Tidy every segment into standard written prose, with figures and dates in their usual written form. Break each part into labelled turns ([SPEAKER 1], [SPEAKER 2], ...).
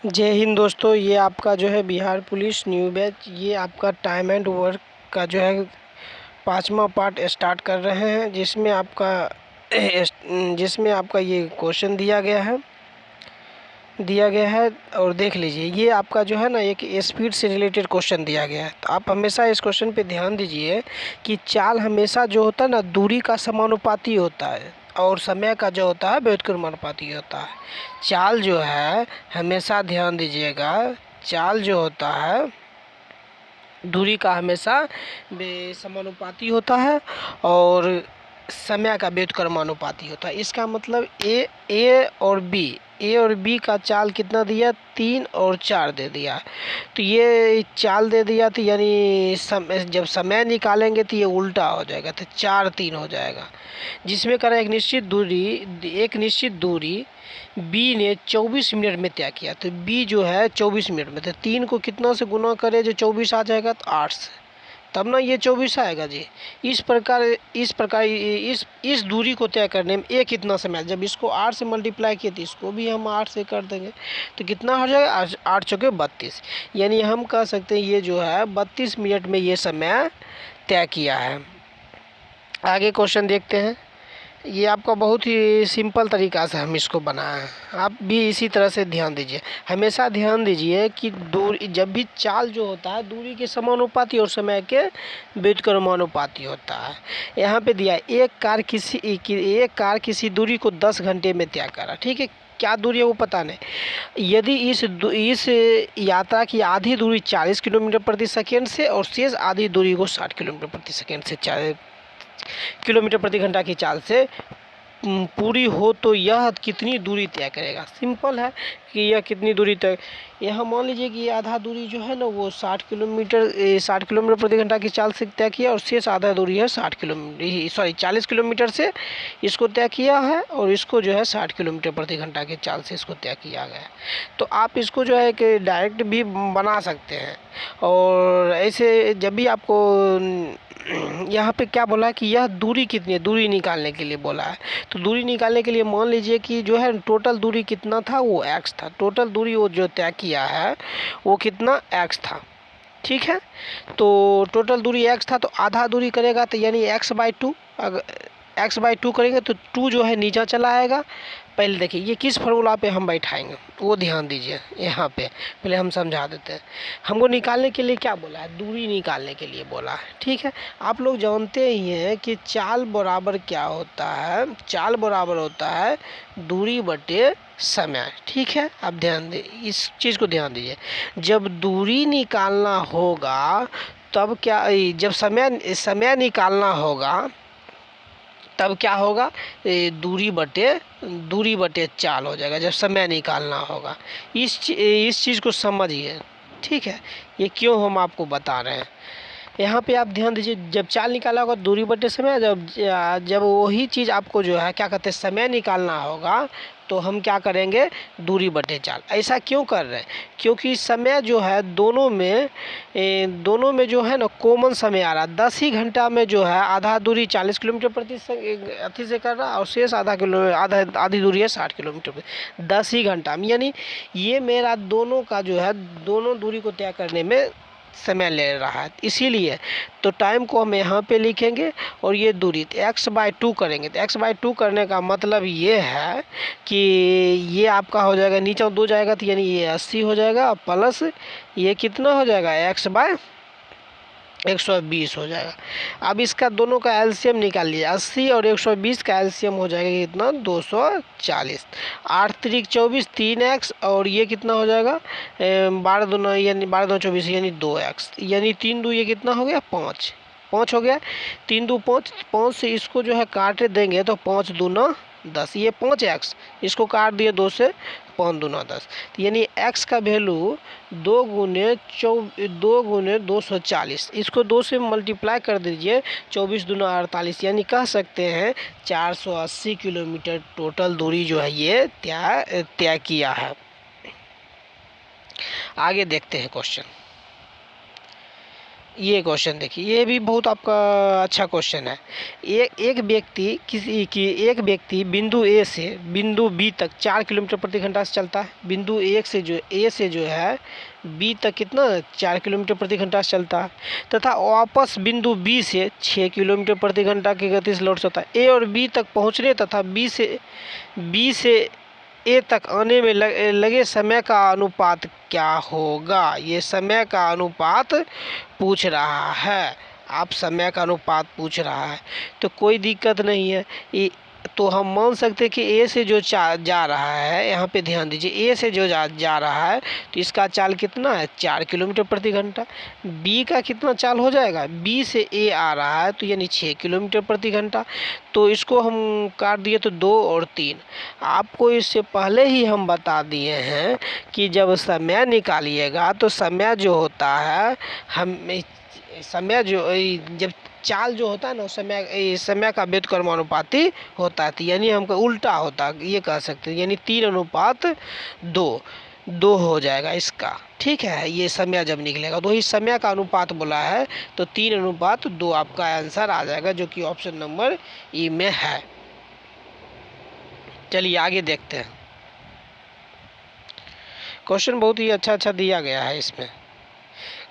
[SPEAKER 1] जय हिंद दोस्तों, ये आपका जो है बिहार पुलिस न्यू बैच, ये आपका टाइम एंड वर्क का जो है 5वां पार्ट स्टार्ट कर रहे हैं, जिसमें आपका ये क्वेश्चन दिया गया है और देख लीजिए। ये आपका जो है ना एक स्पीड से रिलेटेड क्वेश्चन दिया गया है, तो आप हमेशा इस क्वेश्चन पे ध्यान दीजिए कि चाल हमेशा जो होता है ना दूरी का समानुपाती होता है और समय का जो होता है व्युत्क्रमानुपाती होता है। चाल जो है हमेशा ध्यान दीजिएगा, चाल जो होता है दूरी का हमेशा समानुपाती होता है और समय का व्युत्क्रमानुपाती होता है। इसका मतलब ए और बी का चाल कितना दिया, 3 और 4 दे दिया। तो ये चाल दे दिया, तो यानी जब समय निकालेंगे तो ये उल्टा हो जाएगा, तो 4 3 हो जाएगा। जिसमें करें एक निश्चित दूरी बी ने 24 मिनट में तय किया, तो बी जो है 24 मिनट में, तो 3 को कितना से गुना करें जो 24 आ जाएगा, तो 8 से, तब ना ये 24 आएगा जी। इस दूरी को तय करने में ए कितना समय, जब इसको 8 से मल्टीप्लाई किए तो इसको भी हम 8 से कर देंगे, तो कितना हो जाएगा, 8 चौके 32। यानी हम कह सकते हैं ये जो है 32 मिनट में ये समय तय किया है। आगे क्वेश्चन देखते हैं। ये आपका बहुत ही सिंपल तरीका से हम इसको बनाए हैं, आप भी इसी तरह से ध्यान दीजिए। हमेशा ध्यान दीजिए कि दूरी, जब भी चाल जो होता है दूरी के समानुपाती और समय के व्युत्क्रमानुपाती होता है। यहाँ पे दिया एक कार किसी दूरी को 10 घंटे में तय करा, ठीक है। क्या दूरी है वो पता नहीं। यदि इस यात्रा की आधी दूरी 40 किलोमीटर प्रति सेकेंड से और शेष आधी दूरी को 60 किलोमीटर प्रति सेकेंड से किलोमीटर प्रति घंटा की चाल से पूरी हो, तो यह कितनी दूरी तय करेगा। सिंपल है कि यह कितनी दूरी तय, यहाँ मान लीजिए कि आधा दूरी जो है ना वो 60 किलोमीटर प्रति घंटा की चाल से तय किया और शेष आधा दूरी है 40 किलोमीटर से इसको तय किया है और इसको जो है 60 किलोमीटर प्रति घंटा की चाल से इसको तय किया गया है। तो आप इसको जो है कि डायरेक्ट भी बना सकते हैं। और ऐसे जब भी आपको यहाँ पे क्या बोला है कि यह दूरी कितनी है, दूरी निकालने के लिए बोला है। तो दूरी निकालने के लिए मान लीजिए कि जो है टोटल दूरी कितना था, वो x था। टोटल दूरी वो जो तय किया है वो कितना x था, ठीक है। तो टोटल दूरी x था, तो आधा दूरी करेगा तो यानी x/2, अगर x/2 करेंगे तो 2 जो है नीचे चला आएगा। पहले देखिए ये किस फॉर्मूला पे हम बैठाएंगे वो ध्यान दीजिए। यहाँ पे पहले हम समझा देते हैं। हमको निकालने के लिए क्या बोला है, दूरी निकालने के लिए बोला है, ठीक है। आप लोग जानते ही हैं कि चाल बराबर क्या होता है, चाल बराबर होता है दूरी बटे समय, ठीक है। आप ध्यान दे, इस चीज़ को ध्यान दीजिए। जब दूरी निकालना होगा तब क्या, जब समय निकालना होगा तब क्या होगा, दूरी बटे चाल हो जाएगा जब समय निकालना होगा। इस चीज़ को समझिए, ठीक है। ये क्यों हम आपको बता रहे हैं। यहाँ पे आप ध्यान दीजिए, जब चाल निकाला होगा दूरी बटे समय, जब वही चीज़ आपको जो है क्या कहते हैं समय निकालना होगा, तो हम क्या करेंगे, दूरी बटे चाल। ऐसा क्यों कर रहे हैं, क्योंकि समय जो है दोनों में जो है ना कॉमन समय आ रहा है। 10 ही घंटा में जो है आधा दूरी 40 किलोमीटर प्रति अति से कर रहा है और शेष आधी दूरी है 60 किलोमीटर प्रति 10 ही घंटा में। यानी ये मेरा दोनों का जो है दोनों दूरी को तय करने में समय ले रहा है, इसीलिए तो टाइम को हम यहाँ पे लिखेंगे और ये दूरी x/2 करेंगे। तो x/2 करने का मतलब ये है कि ये आपका हो जाएगा, नीचे 2 जाएगा तो यानी ये 80 हो जाएगा, प्लस ये कितना हो जाएगा, x/120 हो जाएगा। अब इसका दोनों का एलसीएम निकाल लिया, 80 और 120 का एलसीएम हो जाएगा कितना, 240। 8 3 24 3x और ये कितना हो जाएगा, 12 दूना यानी 12 दूना 24 यानी 2x, यानी 3 2 ये कितना हो गया, 5 हो गया। 3 2 5 से इसको जो है काटे देंगे तो 5 दूना 10, ये 5x, इसको काट दिए 2 से, 5 दूना 10, यानी x का वैल्यू 2 गुने 240, इसको 2 से मल्टीप्लाई कर दीजिए, 24 दूना 48, यानी कह सकते हैं 480 किलोमीटर टोटल दूरी जो है ये तय किया है। आगे देखते हैं क्वेश्चन। ये क्वेश्चन देखिए, ये भी बहुत आपका अच्छा क्वेश्चन है। एक व्यक्ति बिंदु ए से बिंदु बी तक 4 किलोमीटर प्रति घंटा से चलता है। बिंदु ए से जो है बी तक कितना 4 किलोमीटर प्रति घंटा से चलता है, तथा वापस बिंदु बी से 6 किलोमीटर प्रति घंटा की गति से लौट सकता है। ए और बी तक पहुंचने तथा बी से ए तक आने में लगे समय का अनुपात क्या होगा? ये समय का अनुपात पूछ रहा है, आप समय का अनुपात पूछ रहा है तो कोई दिक्कत नहीं है। तो हम मान सकते हैं कि ए से जो जा रहा है, यहाँ पे ध्यान दीजिए, ए से जो जा रहा है तो इसका चाल कितना है 4 किलोमीटर प्रति घंटा। बी का कितना चाल हो जाएगा, बी से ए आ रहा है तो यानी 6 किलोमीटर प्रति घंटा। तो इसको हम काट दिए तो 2 और 3। आपको इससे पहले ही हम बता दिए हैं कि जब समय निकालिएगा तो समय जो होता है जब चाल जो होता है ना समय का व्युत्क्रमानुपाती होता है, यानी हमको उल्टा होता है, ये कह सकते हैं। यानी 3:2 हो जाएगा इसका, ठीक है। ये समय जब निकलेगा तो ही समय का अनुपात बोला है तो 3:2 आपका आंसर आ जाएगा, जो कि ऑप्शन नंबर ई में है। चलिए आगे देखते हैं। क्वेश्चन बहुत ही अच्छा दिया गया है। इसमें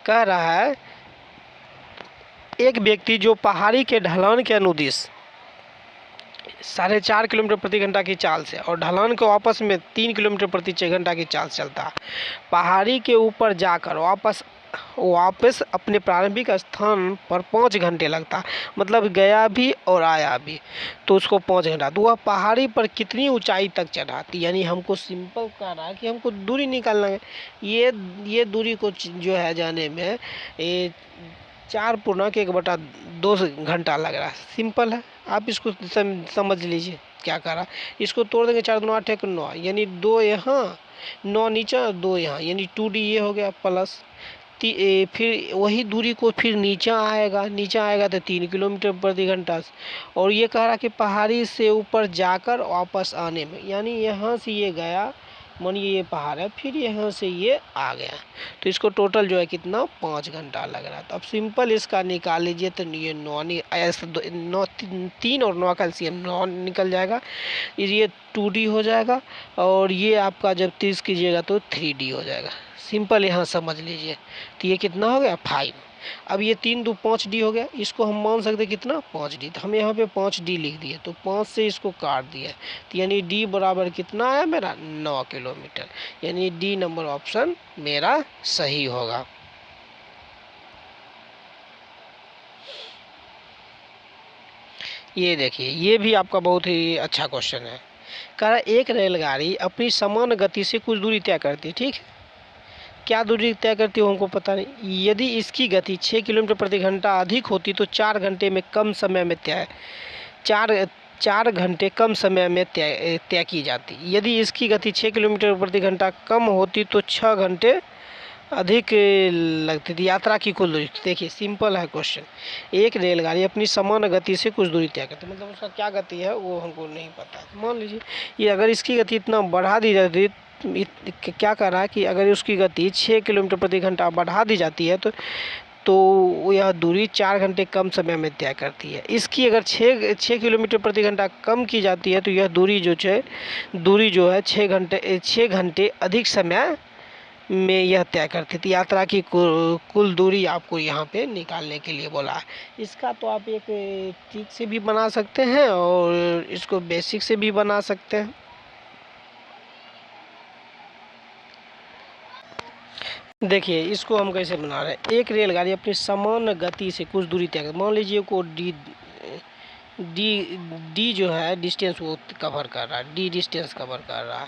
[SPEAKER 1] कह रहा है एक व्यक्ति जो पहाड़ी के ढलान के अनुदिश 4.5 किलोमीटर प्रति घंटा की चाल से और ढलान के वापस में 3 किलोमीटर प्रति घंटा की चाल से चलता है, पहाड़ी के ऊपर जाकर वापस अपने प्रारंभिक स्थान पर 5 घंटे लगता है, मतलब गया भी और आया भी, तो उसको 5 घंटा। तो वह पहाड़ी पर कितनी ऊंचाई तक चढ़ाती? यानी हमको सिंपल कह रहा है कि हमको दूरी निकालना है। ये दूरी को जो है जाने में 4.1/2 घंटा लग रहा है। सिंपल है, आप इसको समझ लीजिए क्या कर रहा है। इसको तोड़ देंगे, 4 दूनी 8 9, यानी 2 यहाँ 9 नीचा 2 यहाँ, यानी 2D ये हो गया प्लस फिर वही दूरी को फिर नीचा आएगा तो 3 किलोमीटर प्रति घंटा। और ये कह रहा कि पहाड़ी से ऊपर जाकर वापस आने में, यानी यहाँ से ये गया, मानिए ये पहाड़ है, फिर यहाँ से ये आ गया, तो इसको टोटल जो है कितना 5 घंटा लग रहा है। तो अब सिंपल इसका निकाल लीजिए तो ये 3 और 9 का एलसीएम 9 निकल जाएगा, ये 2D हो जाएगा, और ये आपका जब 30 कीजिएगा तो 3D हो जाएगा। सिंपल यहाँ समझ लीजिए। तो ये कितना हो गया 5। अब ये 3 2 5D हो गया, इसको हम मान सकते कितना 5D, तो हम यहाँ पे 5D लिख दिए, तो 5 से इसको काट दिया, तो यानी D बराबर कितना आया मेरा 9 किलोमीटर, यानी D नंबर ऑप्शन मेरा सही होगा। ये देखिए, ये भी आपका बहुत ही अच्छा क्वेश्चन है। कह रहा एक रेलगाड़ी अपनी समान गति से कुछ दूरी तय करती है, ठीक है। क्या दूरी तय करती हो हमको पता नहीं। यदि इसकी गति 6 किलोमीटर प्रति घंटा अधिक होती तो 4 घंटे में कम समय में तय 4 घंटे कम समय में तय की जाती। यदि इसकी गति 6 किलोमीटर प्रति घंटा कम होती तो 6 घंटे अधिक लगती थी यात्रा की कुल दूरी। देखिए सिंपल है क्वेश्चन, एक रेलगाड़ी अपनी समान गति से कुछ दूरी तय करती है, मतलब उसका क्या गति है वो हमको नहीं पता। मान लीजिए ये अगर इसकी गति इतना बढ़ा दी जाती, क्या कर रहा है कि अगर उसकी गति 6 किलोमीटर प्रति घंटा बढ़ा दी जाती है तो यह दूरी 4 घंटे कम समय में तय करती है। इसकी अगर 6 किलोमीटर प्रति घंटा कम की जाती है तो यह दूरी जो है 6 घंटे अधिक समय में यह तय करती थी। यात्रा की कुल दूरी आपको यहाँ पे निकालने के लिए बोला है। इसका तो आप एक ट्रिक से भी बना सकते हैं और इसको बेसिक से भी बना सकते हैं। देखिए इसको हम कैसे बना रहे हैं। एक रेलगाड़ी अपनी समान गति से कुछ दूरी तय कर, मान लीजिए को डी जो है डिस्टेंस वो कवर कर रहा है, डी डिस्टेंस कवर कर रहा है,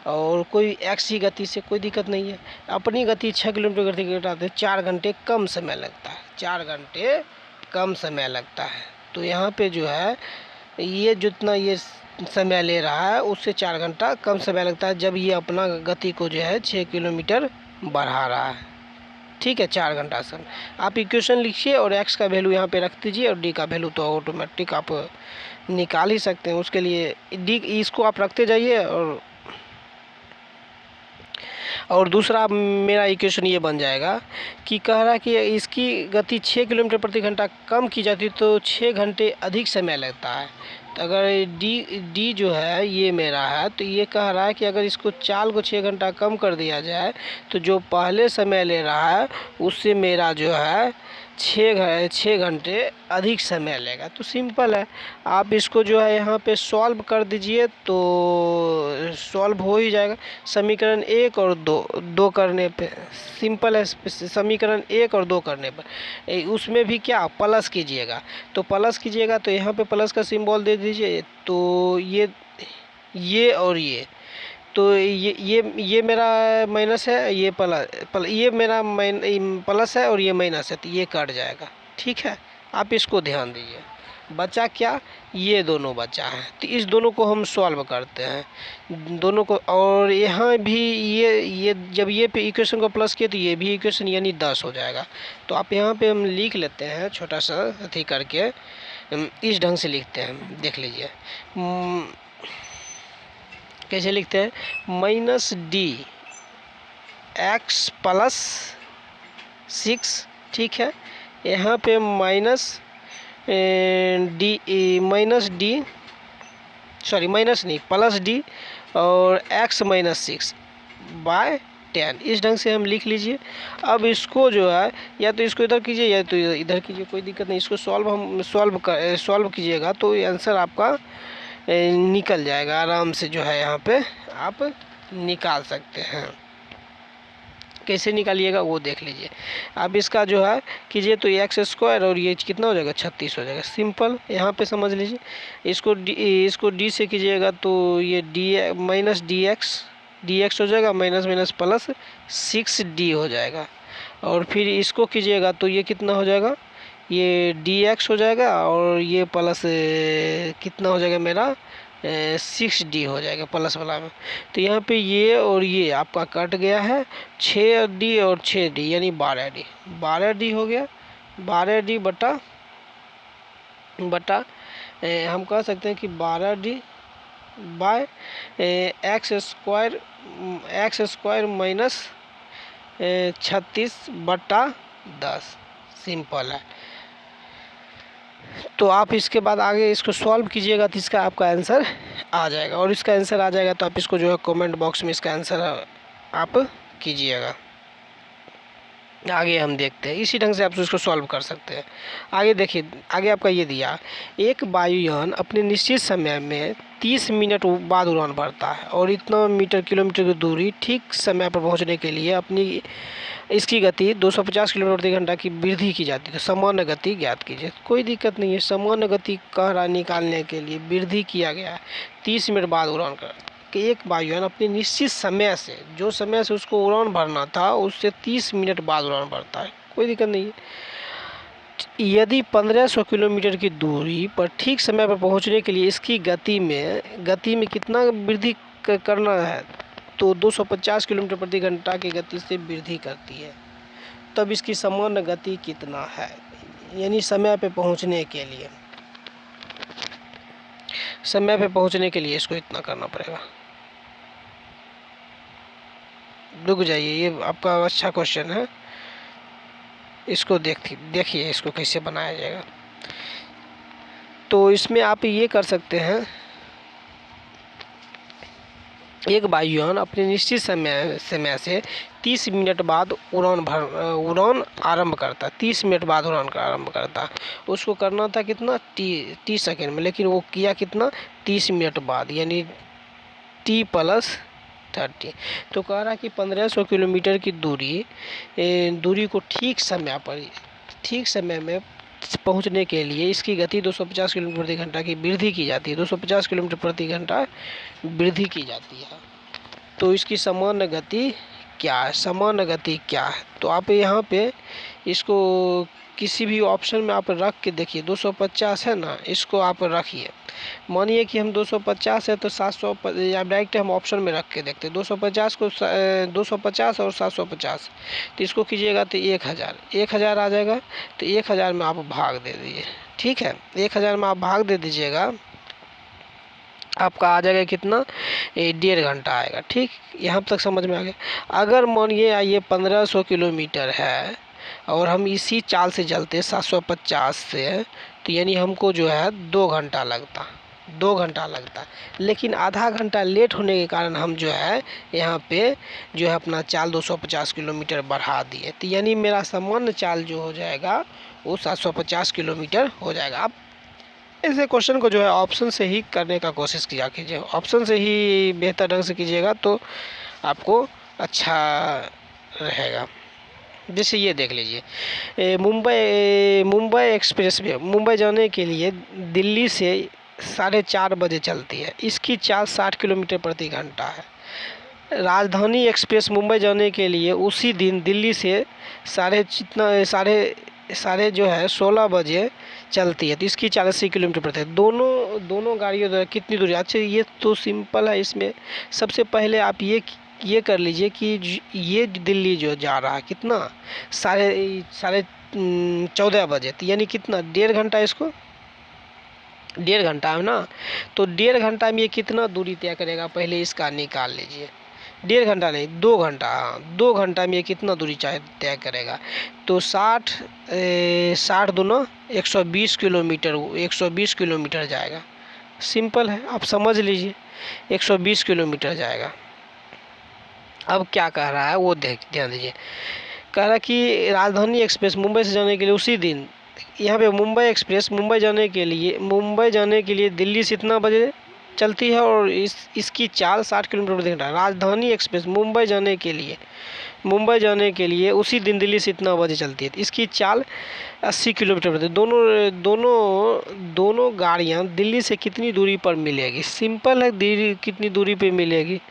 [SPEAKER 1] और कोई एक्स ही गति से कोई दिक्कत नहीं है। अपनी गति 6 किलोमीटर गति घटाते 4 घंटे कम समय लगता है, 4 घंटे कम समय लगता है। तो यहाँ पे जो है ये जितना ये समय ले रहा है उससे 4 घंटा कम समय लगता है, जब ये अपना गति को जो है 6 किलोमीटर बढ़ा रहा है, ठीक है। 4 घंटा समय आप इक्वेशन लिखिए और एक्स का वैल्यू यहाँ पे रख दीजिए और डी का वैल्यू तो ऑटोमेटिक आप निकाल ही सकते हैं। उसके लिए डी इसको आप रखते जाइए। और और दूसरा मेरा इक्वेशन ये बन जाएगा कि कह रहा है कि इसकी गति 6 किलोमीटर प्रति घंटा कम की जाती तो 6 घंटे अधिक समय लगता है। तो अगर डी जो है ये मेरा है, तो ये कह रहा है कि अगर इसको चाल को 6 घंटा कम कर दिया जाए तो जो पहले समय ले रहा है उससे मेरा जो है 6 घंटे अधिक समय लेगा। तो सिंपल है, आप इसको जो है यहाँ पे सॉल्व कर दीजिए तो सॉल्व हो ही जाएगा। समीकरण 1 और 2 करने पे सिंपल है। समीकरण 1 और 2 करने पर उसमें भी क्या प्लस कीजिएगा, तो प्लस कीजिएगा तो यहाँ पे प्लस का सिंबल दे दीजिए। तो ये और ये, तो ये मेरा माइनस है, ये ये मेरा प्लस है और ये माइनस है, तो ये कट जाएगा। ठीक है, आप इसको ध्यान दीजिए। बचा क्या, ये दोनों बचा है, तो इस दोनों को हम सॉल्व करते हैं दोनों को। और यहाँ भी ये जब ये पे इक्वेशन को प्लस किए तो ये भी इक्वेशन यानी 10 हो जाएगा। तो आप यहाँ पे हम लिख लेते हैं छोटा सा अथी करके, इस ढंग से लिखते हैं, देख लीजिए कैसे लिखते हैं। -d x प्लस 6, ठीक है। यहाँ पे माइनस प्लस डी और x माइनस 6 बाय 10, इस ढंग से हम लिख लीजिए। अब इसको जो है या तो इसको इधर कीजिए या तो इधर कीजिए, कोई दिक्कत नहीं। इसको सॉल्व कीजिएगा तो आंसर आपका निकल जाएगा आराम से, जो है यहाँ पे आप निकाल सकते हैं। कैसे निकालिएगा वो देख लीजिए। अब इसका जो है कीजिए तो x² और ये कितना हो जाएगा 36 हो जाएगा। सिंपल, यहाँ पे समझ लीजिए। इसको d से कीजिएगा तो ये dx हो जाएगा, माइनस प्लस 6d हो जाएगा। और फिर इसको कीजिएगा तो ये कितना हो जाएगा, ये dx हो जाएगा और ये प्लस कितना हो जाएगा मेरा 6d हो जाएगा प्लस वाला में। तो यहाँ पे ये और ये आपका कट गया है, 6d और 6d यानी 12d हो गया। 12d बटा हम कह सकते हैं कि 12d bye x² minus 36/10, simple है। तो आप इसके बाद आगे इसको सॉल्व कीजिएगा तो इसका आपका आंसर आ जाएगा। और इसका आंसर आ जाएगा तो आप इसको जो है कमेंट बॉक्स में इसका आंसर आप कीजिएगा। आगे हम देखते हैं, इसी ढंग से आप उसको सॉल्व कर सकते हैं। आगे देखिए, आगे आपका ये दिया, एक वायुयान अपने निश्चित समय में 30 मिनट बाद उड़ान भरता है और इतना किलोमीटर की दूरी ठीक समय पर पहुंचने के लिए इसकी गति 250 किलोमीटर प्रति घंटा की वृद्धि की जाती है। तो सामान्य गति ज्ञात कीजिए। कोई दिक्कत नहीं है, सामान्य गति कह रहा निकालने के लिए वृद्धि किया गया है 30 मिनट बाद उड़ान कर कि एक वायुयान अपने निश्चित समय से, जो समय से उसको उड़ान भरना था उससे 30 मिनट बाद उड़ान भरता है। कोई दिक्कत नहीं है। यदि 1500 किलोमीटर की दूरी पर ठीक समय पर पहुंचने के लिए इसकी गति में कितना वृद्धि करना है, तो 250 किलोमीटर प्रति घंटा की गति से वृद्धि करती है। तब इसकी सामान्य गति कितना है, यानी समय पे पहुंचने के लिए इसको इतना करना पड़ेगा। रुक जाइए, ये आपका अच्छा क्वेश्चन है, इसको देखिए इसको कैसे बनाया जाएगा। तो इसमें आप ये कर सकते हैं, एक वायुयान अपने निश्चित समय से 30 मिनट बाद उड़ान आरंभ करता है। 30 मिनट बाद उड़ान का आरंभ करता है। उसको करना था कितना 30 सेकेंड में, लेकिन वो किया कितना 30 मिनट बाद, यानी t + 30। तो कह रहा है कि 1500 किलोमीटर की दूरी को ठीक समय में पहुंचने के लिए इसकी गति 250 किलोमीटर प्रति घंटा की वृद्धि की जाती है। 250 किलोमीटर प्रति घंटा वृद्धि की जाती है। तो इसकी सामान्य गति क्या है, तो आप यहाँ पे इसको किसी भी ऑप्शन में आप रख के देखिए। 250 है ना, इसको आप रखिए। मानिए कि हम 250 है तो 700 या डायरेक्ट हम ऑप्शन में रख के देखते हैं। 250 और 750, तो इसको कीजिएगा तो 1000 आ जाएगा। तो 1000 में आप भाग दे दीजिए, ठीक है। 1000 में आप भाग दे दीजिएगा आपका आ जाएगा कितना, 1.5 घंटा आएगा। ठीक, यहाँ तक समझ में आ गया। अगर मानिए ये 1500 किलोमीटर है और हम इसी चाल से चलते 750 से, तो यानी हमको जो है 2 घंटा लगता, 2 घंटा लगता। लेकिन आधा घंटा लेट होने के कारण हम जो है यहाँ पे जो है अपना चाल 250 किलोमीटर बढ़ा दिए, तो यानी मेरा सामान्य चाल जो हो जाएगा वो 750 किलोमीटर हो जाएगा। अब ऐसे क्वेश्चन को जो है ऑप्शन से ही करने का कोशिश किया कीजिए, ऑप्शन से ही बेहतर ढंग से कीजिएगा तो आपको अच्छा रहेगा। जैसे ये देख लीजिए, मुंबई एक्सप्रेस वे मुंबई जाने के लिए दिल्ली से 4:30 बजे चलती है। इसकी चाल 60 किलोमीटर प्रति घंटा है। राजधानी एक्सप्रेस मुंबई जाने के लिए उसी दिन दिल्ली से साढ़े जो है 16 बजे चलती है, तो इसकी 80 किलोमीटर प्रति है। दोनों गाड़ियों द्वारा कितनी दूरी। अच्छा, ये तो सिंपल है। इसमें सबसे पहले आप ये कर लीजिए कि ये दिल्ली जो जा रहा है कितना, साढ़े 14 बजे, तो यानी कितना, 1.5 घंटा। इसको 1.5 घंटा है ना, तो 1.5 घंटा में ये कितना दूरी तय करेगा, पहले इसका निकाल लीजिए। 1.5 घंटा नहीं, 2 घंटा, हाँ 2 घंटा में ये कितना दूरी तय करेगा, तो 60 दूना 120 किलोमीटर, 120 किलोमीटर जाएगा। सिंपल है, आप समझ लीजिए, 120 किलोमीटर जाएगा। अब क्या कह रहा है वो ध्यान दीजिए। कह रहा कि राजधानी एक्सप्रेस मुंबई से जाने के लिए उसी दिन, यहाँ पे मुंबई एक्सप्रेस मुंबई जाने के लिए दिल्ली से इतना बजे चलती है और इसकी चाल 60 किलोमीटर प्रति घंटा। राजधानी एक्सप्रेस मुंबई जाने के लिए उसी दिन दिल्ली से इतना बजे चलती है, तो इसकी चाल 80 किलोमीटर प्रति। दोनों गाड़ियाँ दिल्ली से कितनी दूरी पर मिलेगी। सिंपल है, कितनी दूरी पे मिलेगी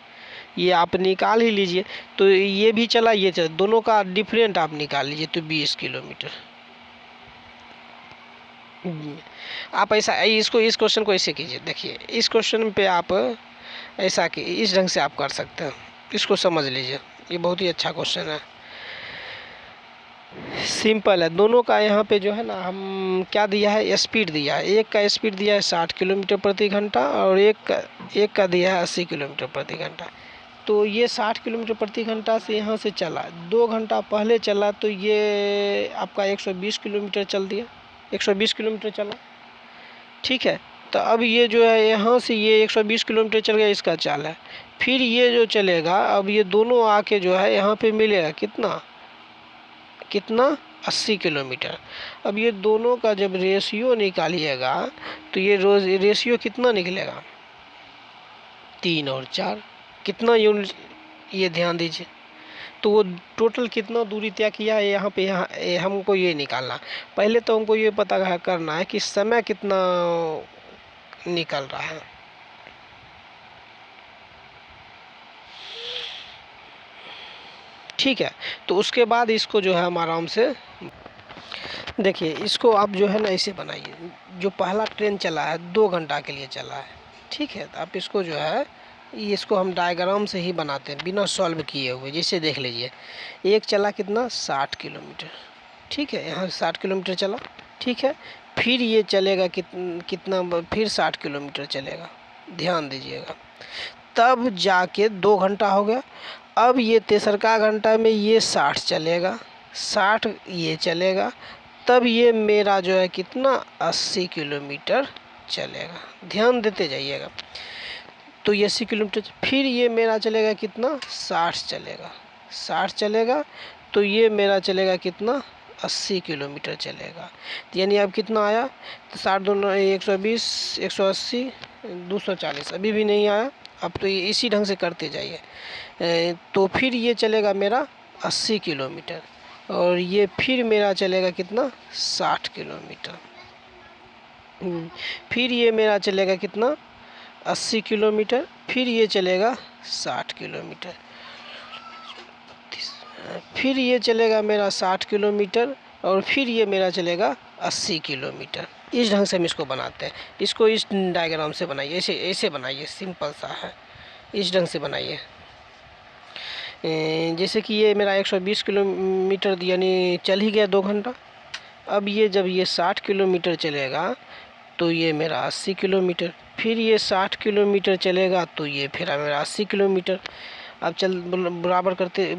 [SPEAKER 1] ये आप निकाल ही लीजिए। तो ये भी चला, ये चला, दोनों का डिफरेंट आप निकाल लीजिए, तो 20 किलोमीटर। आप ऐसा इस क्वेश्चन को ऐसे कीजिए। देखिए, इस क्वेश्चन पे आप ऐसा कि इस ढंग से आप कर सकते हैं, इसको समझ लीजिए, ये बहुत ही अच्छा क्वेश्चन है, सिंपल है। दोनों का यहाँ पे जो है ना, हम क्या दिया है, स्पीड दिया है। एक का स्पीड दिया है 60 किलोमीटर प्रति घंटा और एक का दिया है 80 किलोमीटर प्रति घंटा। तो ये 60 किलोमीटर प्रति घंटा से यहाँ से चला, 2 घंटा पहले चला, तो ये आपका 120 किलोमीटर चल दिया, 120 किलोमीटर चला। ठीक है, तो अब ये जो है यहाँ से ये 120 किलोमीटर चल गया, इसका चाल है। फिर ये जो चलेगा, अब ये दोनों आके जो है यहाँ पे मिलेगा कितना 80 किलोमीटर। अब ये दोनों का जब रेशियो निकालिएगा तो ये रेशियो कितना निकलेगा, 3 और 4, कितना यूनिट, ये ध्यान दीजिए। तो वो टोटल कितना दूरी तय किया है यहाँ पे, हमको ये निकालना। पहले तो हमको ये पता करना है कि समय कितना निकल रहा है। ठीक है, तो उसके बाद इसको जो है हम आराम से देखिए, इसको आप जो है ना ऐसे बनाइए। जो पहला ट्रेन चला है 2 घंटा के लिए चला है, ठीक है, तो आप इसको जो है इसको हम डायग्राम से ही बनाते हैं बिना सॉल्व किए हुए। जैसे देख लीजिए, एक चला कितना 60 किलोमीटर, ठीक है, यहाँ 60 किलोमीटर चला, ठीक है। फिर ये चलेगा कितना, फिर 60 किलोमीटर चलेगा, ध्यान दीजिएगा। तब जाके 2 घंटा हो गया। अब ये तेसरका घंटा में ये 60 चलेगा, 60 ये चलेगा, तब ये मेरा जो है कितना 80 किलोमीटर चलेगा। ध्यान देते जाइएगा। तो ये 80 किलोमीटर, फिर ये मेरा चलेगा कितना 60 चलेगा, 60 चलेगा, तो ये मेरा चलेगा कितना 80 किलोमीटर चलेगा। तो यानी अब कितना आया, तो 60 दूना 120, 180, 240, अभी भी नहीं आया। अब तो ये इसी ढंग से करते जाइए। तो फिर ये चलेगा मेरा 80 किलोमीटर और ये फिर मेरा चलेगा कितना 60 किलोमीटर। फिर ये मेरा चलेगा कितना 80 किलोमीटर, फिर ये चलेगा 60 किलोमीटर, फिर ये चलेगा मेरा 60 किलोमीटर और फिर ये मेरा चलेगा 80 किलोमीटर। इस ढंग से हम इसको बनाते हैं। इसको इस डायग्राम से बनाइए, ऐसे बनाइए, सिंपल सा है, इस ढंग से बनाइए। जैसे कि ये मेरा 120 किलोमीटर यानी चल ही गया 2 घंटा। अब ये जब ये 60 किलोमीटर चलेगा तो ये मेरा 80 किलोमीटर, फिर ये 60 किलोमीटर चलेगा तो ये फिर मेरा 80 किलोमीटर। अब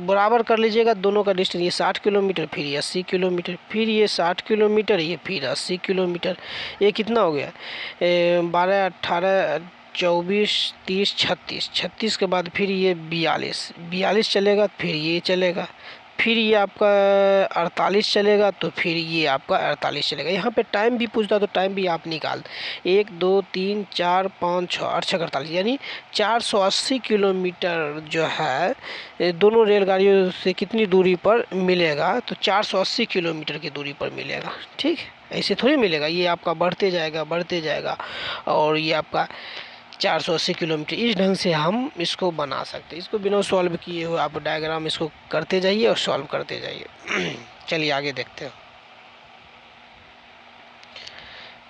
[SPEAKER 1] बराबर कर लीजिएगा दोनों का डिस्टेंस। ये 60 किलोमीटर, फिर ये 80 किलोमीटर, फिर ये 60 किलोमीटर, ये फिर 80 किलोमीटर। ये कितना हो गया? 12, 18, 24, 30, 36। 36 के बाद फिर ये 42 चलेगा, फिर ये चलेगा, फिर ये आपका 48 चलेगा, तो फिर ये आपका 48 चलेगा। यहाँ पे टाइम भी पूछता तो टाइम भी आप निकाल 1, 2, 3, 4, 5, 6, 8, 6, 48, यानी 480 किलोमीटर जो है दोनों रेलगाड़ियों से कितनी दूरी पर मिलेगा? तो 480 किलोमीटर की दूरी पर मिलेगा। ठीक, ऐसे थोड़ी मिलेगा, ये आपका बढ़ते जाएगा और ये आपका 480 किलोमीटर। इस ढंग से हम इसको बना सकते हैं। इसको बिना सॉल्व किए हुए आप डायग्राम इसको करते जाइए और सॉल्व करते जाइए। चलिए आगे देखते हैं।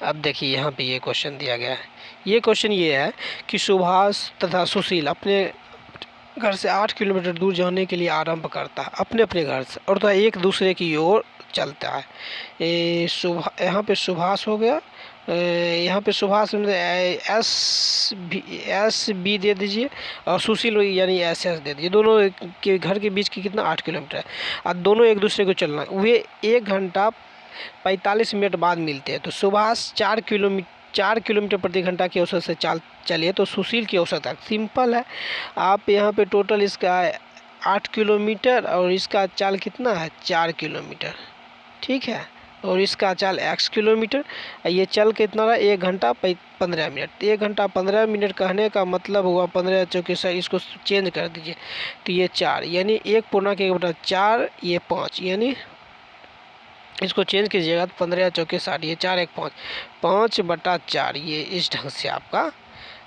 [SPEAKER 1] अब देखिए यहाँ पे ये क्वेश्चन दिया गया है। ये क्वेश्चन ये है कि सुभाष तथा सुशील अपने घर से 8 किलोमीटर दूर जाने के लिए आरंभ करता है अपने घर से, और तो एक दूसरे की ओर चलता है। यहाँ पे सुभाष हो गया, यहाँ पे सुभाष एस बी दे दीजिए, और सुशील यानी एस दे दीजिए। दोनों के घर के बीच की कितना 8 किलोमीटर है, और दोनों एक दूसरे को चलना, वे 1 घंटा 45 मिनट बाद मिलते हैं। तो सुभाष 4 किलोमीटर प्रति घंटा की औसत से चलिए, तो सुशील की औसत है। सिंपल है, आप यहाँ पे टोटल इसका 8 किलोमीटर और इसका चाल कितना है 4 किलोमीटर, ठीक है, और इसका चाल x किलोमीटर। ये चल कितना रहा 1 घंटा 15 मिनट। 1 घंटा 15 मिनट कहने का मतलब हुआ 15 चौके से, इसको चेंज कर दीजिए तो ये 4, यानी 1/1/4, ये 5, यानी इसको चेंज कीजिएगा तो 15 चौके 60, ये 4, 1, 5, 5/4, ये इस ढंग से आपका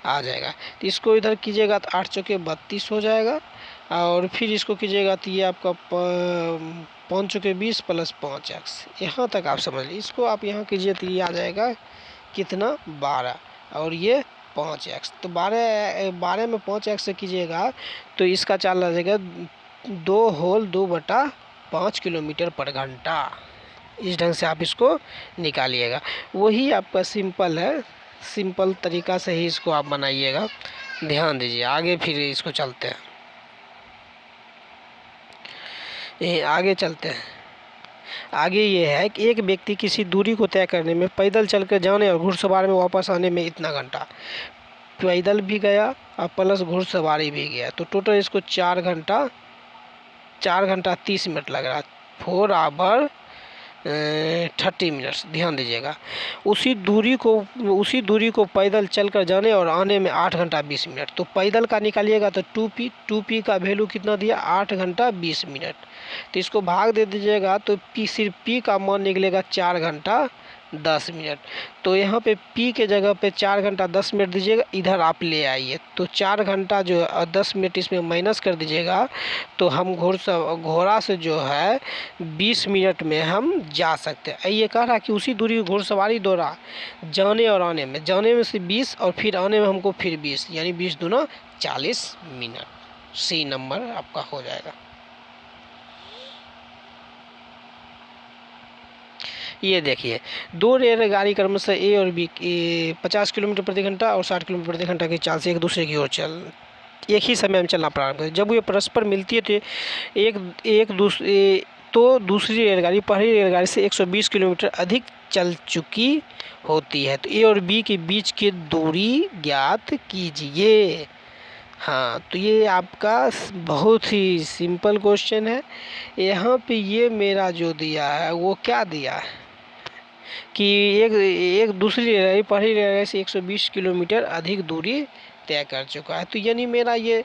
[SPEAKER 1] आ जाएगा। तो इसको इधर कीजिएगा तो 8 चौके 32 हो जाएगा, और फिर इसको कीजिएगा तो ये आपका 5 चौके 20 प्लस 5x, यहाँ तक आप समझ लीजिए। इसको आप यहाँ कीजिए तो ये आ जाएगा कितना 12, और ये 5x। तो 12 में 5x से कीजिएगा तो इसका चाल आ जाएगा 2/5 किलोमीटर पर घंटा। इस ढंग से आप इसको निकालिएगा। वही आपका सिंपल है, सिंपल तरीका से ही इसको आप बनाइएगा। ध्यान दीजिए, आगे फिर इसको चलते हैं, आगे चलते हैं। आगे ये है कि एक व्यक्ति किसी दूरी को तय करने में पैदल चलकर जाने और घुड़सवार में वापस आने में इतना घंटा, पैदल भी गया और प्लस घुड़सवारी भी गया, तो टोटल इसको 4 घंटा 30 मिनट लग रहा है। 4 आवर 30 मिनट्स। ध्यान दीजिएगा, उसी दूरी को पैदल चलकर जाने और आने में 8 घंटा 20 मिनट। तो पैदल का निकालिएगा तो 2p का वैल्यू कितना दिया 8 घंटा 20 मिनट। तो इसको भाग दे दीजिएगा तो सिर्फ p का मान निकलेगा 4 घंटा 10 मिनट। तो यहाँ पे p के जगह पे 4 घंटा 10 मिनट दीजिएगा, इधर आप ले आइए तो 4 घंटा जो 10 मिनट इसमें माइनस कर दीजिएगा, तो हम घोड़ा से जो है 20 मिनट में हम जा सकते हैं। ये कह रहा कि उसी दूरी घुड़सवारी दौरा जाने और आने में, जाने में से 20 और फिर आने में हमको फिर 20, यानी 20 दूना 40 मिनट। सी नंबर आपका हो जाएगा। ये देखिए, 2 रेलगाड़ी क्रमशः ए और बी 50 किलोमीटर प्रति घंटा और 60 किलोमीटर प्रति घंटा की चाल से एक दूसरे की ओर एक ही समय में चलना प्रारंभ करते। जब ये परस्पर मिलती है तो दूसरी रेलगाड़ी पहली रेलगाड़ी से 120 किलोमीटर अधिक चल चुकी होती है। तो ए और बी के बीच की दूरी ज्ञात कीजिए। हाँ, तो ये आपका बहुत ही सिंपल क्वेश्चन है। यहाँ पे ये मेरा जो दिया है वो क्या दिया है कि एक दूसरी रेलगाड़ी पहली रेलगाड़ी से 120 किलोमीटर अधिक दूरी तय कर चुका है। तो यानी मेरा ये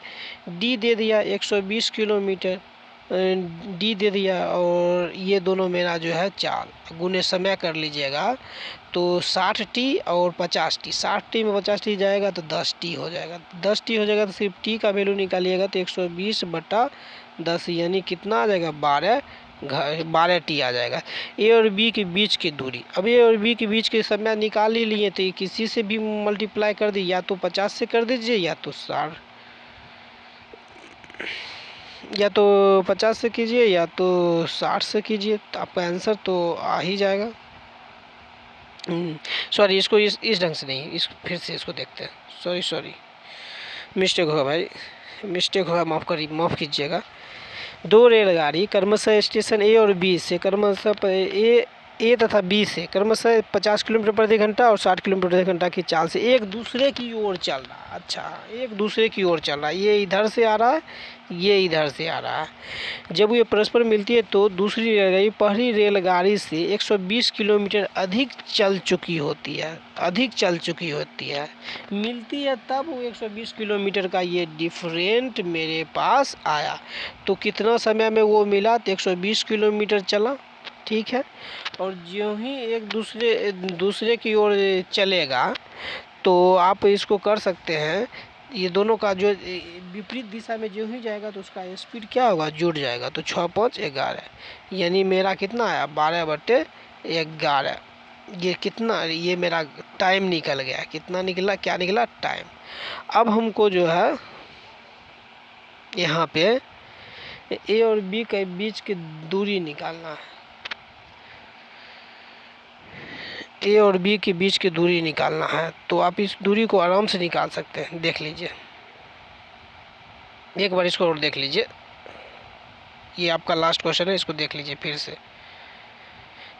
[SPEAKER 1] डी दे दिया 120 किलोमीटर, डी दे दिया, और ये दोनों मेरा जो है चाल गुने समय कर लीजिएगा तो 60t और 50t, 60t में 50t जाएगा तो 10t हो जाएगा। 10t हो जाएगा तो सिर्फ t का वैल्यू निकालिएगा तो 120/10, यानी कितना आ जाएगा 12t आ जाएगा। ए और बी के बीच की दूरी, अब ए और बी के बीच के समय निकाल ही लिए तो किसी से भी मल्टीप्लाई कर दी, या तो 50 से कर दीजिए या तो 50 से कीजिए या तो 60 से कीजिए, तो आपका आंसर तो आ ही जाएगा। सॉरी, इसको इस ढंग से नहीं, इस फिर से इसको देखते हैं। सॉरी, मिस्टेक होगा भाई, मिस्टेक होगा, माफ़ कीजिएगा। 2 रेलगाड़ी क्रमशः स्टेशन ए और बी से क्रमशः ए तथा बी से क्रमशः 50 किलोमीटर प्रति घंटा और 60 किलोमीटर प्रति घंटा की चाल से एक दूसरे की ओर चल रहा है। अच्छा, एक दूसरे की ओर चल रहा है, ये इधर से आ रहा है, ये इधर से आ रहा है। जब ये परस्पर मिलती है तो दूसरी रेलगाड़ी पहली रेलगाड़ी से 120 किलोमीटर अधिक चल चुकी होती है, मिलती है तब वो 120 किलोमीटर का ये डिफरेंट मेरे पास आया। तो कितना समय में वो मिला, तो 120 किलोमीटर चला, ठीक है। और ज्यों ही एक दूसरे की ओर चलेगा तो आप इसको कर सकते हैं, ये दोनों का जो विपरीत दिशा में जो ही जाएगा तो उसका स्पीड क्या होगा, जुड़ जाएगा। तो 6 5 11, यानी मेरा कितना आया, 12/11। ये कितना, ये मेरा टाइम निकल गया, कितना निकला, क्या निकला, टाइम। अब हमको जो है यहाँ पे ए और बी के बीच की दूरी निकालना है, ए और बी के बीच की दूरी निकालना है। तो आप इस दूरी को आराम से निकाल सकते हैं, देख लीजिए, एक बार इसको और देख लीजिए। ये आपका लास्ट क्वेश्चन है, इसको देख लीजिए फिर से।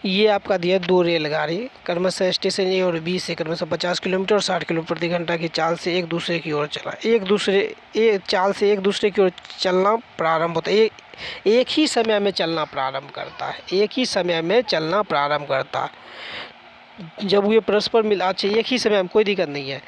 [SPEAKER 1] ये आपका दिया 2 रेलगाड़ी क्रमशः स्टेशन ए और बी से क्रमशः 50 किलोमीटर और 60 किलोमीटर प्रति घंटा की चाल से एक दूसरे की ओर चला। चाल से एक दूसरे की ओर चलना प्रारंभ होता है, एक ही समय में चलना प्रारंभ करता है, एक ही समय में चलना प्रारंभ करता है। जब ये परस्पर मिला, अच्छा एक ही समय में, कोई दिक्कत नहीं है।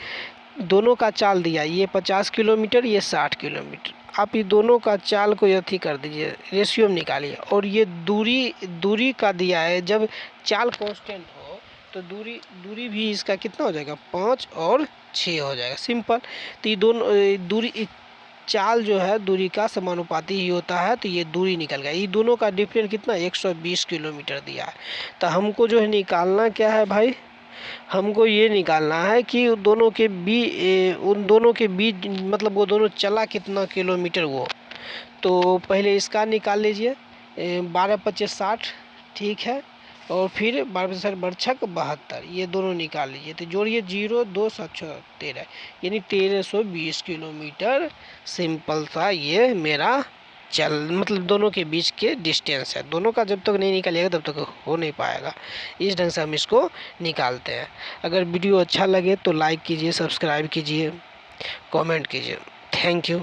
[SPEAKER 1] दोनों का चाल दिया, ये 50 किलोमीटर, ये 60 किलोमीटर। आप ये दोनों का चाल को अथी कर दीजिए, रेशियो में निकालिए। और ये दूरी का दिया है, जब चाल कांस्टेंट हो तो दूरी भी इसका कितना हो जाएगा, 5 और 6 हो जाएगा, सिंपल। तो ये दोनों दूरी, चाल जो है दूरी का समानुपाती ही होता है, तो ये दूरी निकल गया। ये दोनों का डिफरेंस कितना, 120 किलोमीटर दिया है। तो हमको जो है निकालना क्या है भाई, हमको ये निकालना है कि उन दोनों के बीच मतलब वो दोनों चला कितना किलोमीटर वो। तो पहले इसका निकाल लीजिए, 12 25 60, ठीक है। और फिर 12 25 60 बरछक 72, ये दोनों निकाल लीजिए। तो जोड़िए 0 2 7 6 13, यानी 1320 किलोमीटर। सिंपल सा ये मेरा मतलब दोनों के बीच के डिस्टेंस है। दोनों का जब तक नहीं निकालिएगा तब तक हो नहीं पाएगा। इस ढंग से हम इसको निकालते हैं। अगर वीडियो अच्छा लगे तो लाइक कीजिए, सब्सक्राइब कीजिए, कमेंट कीजिए। Thank you.